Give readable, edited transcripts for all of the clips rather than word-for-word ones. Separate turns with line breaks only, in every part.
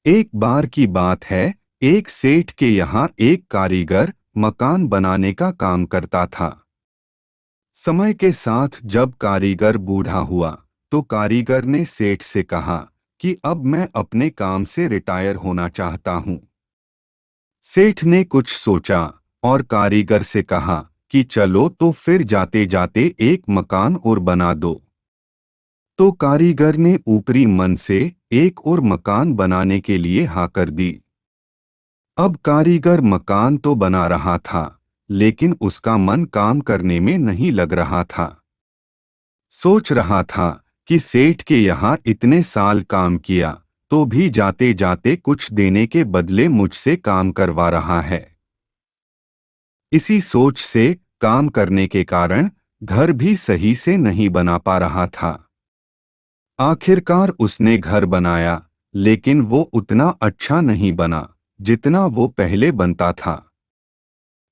एक बार की बात है, एक सेठ के यहाँ एक कारीगर मकान बनाने का काम करता था। समय के साथ जब कारीगर बूढ़ा हुआ, तो कारीगर ने सेठ से कहा कि अब मैं अपने काम से रिटायर होना चाहता हूँ। सेठ ने कुछ सोचा और कारीगर से कहा कि चलो तो फिर जाते जाते एक मकान और बना दो। तो कारीगर ने ऊपरी मन से एक और मकान बनाने के लिए हाँ कर दी। अब कारीगर मकान तो बना रहा था, लेकिन उसका मन काम करने में नहीं लग रहा था। सोच रहा था कि सेठ के यहाँ इतने साल काम किया, तो भी जाते जाते कुछ देने के बदले मुझसे काम करवा रहा है। इसी सोच से काम करने के कारण घर भी सही से नहीं बना पा रहा था। आखिरकार उसने घर बनाया, लेकिन वो उतना अच्छा नहीं बना जितना वो पहले बनता था।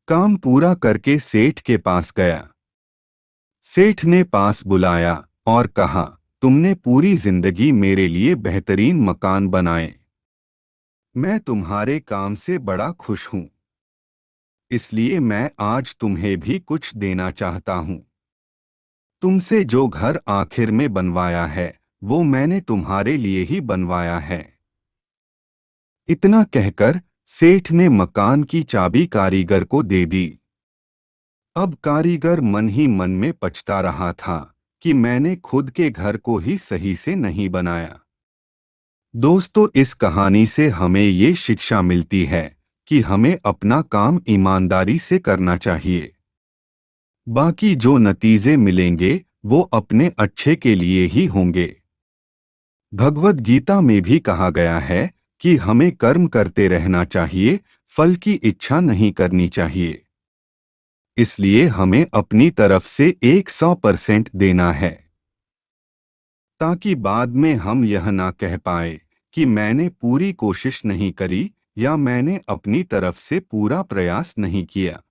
काम पूरा करके सेठ के पास गया। सेठ ने पास बुलाया और कहा, तुमने पूरी जिंदगी मेरे लिए बेहतरीन मकान बनाए। मैं तुम्हारे काम से बड़ा खुश हूं। इसलिए मैं आज तुम्हें भी कुछ देना चाहता हूं। तुमसे जो घर आखिर में बनवाया है, वो मैंने तुम्हारे लिए ही बनवाया है। इतना कहकर सेठ ने मकान की चाबी कारीगर को दे दी। अब कारीगर मन ही मन में पछता रहा था कि मैंने खुद के घर को ही सही से नहीं बनाया। दोस्तों, इस कहानी से हमें ये शिक्षा मिलती है कि हमें अपना काम ईमानदारी से करना चाहिए। बाकी जो नतीजे मिलेंगे वो अपने अच्छे के लिए ही होंगे। भगवद गीता में भी कहा गया है कि हमें कर्म करते रहना चाहिए, फल की इच्छा नहीं करनी चाहिए। इसलिए हमें अपनी तरफ से 100% देना है, ताकि बाद में हम यह ना कह पाए कि मैंने पूरी कोशिश नहीं करी या मैंने अपनी तरफ से पूरा प्रयास नहीं किया।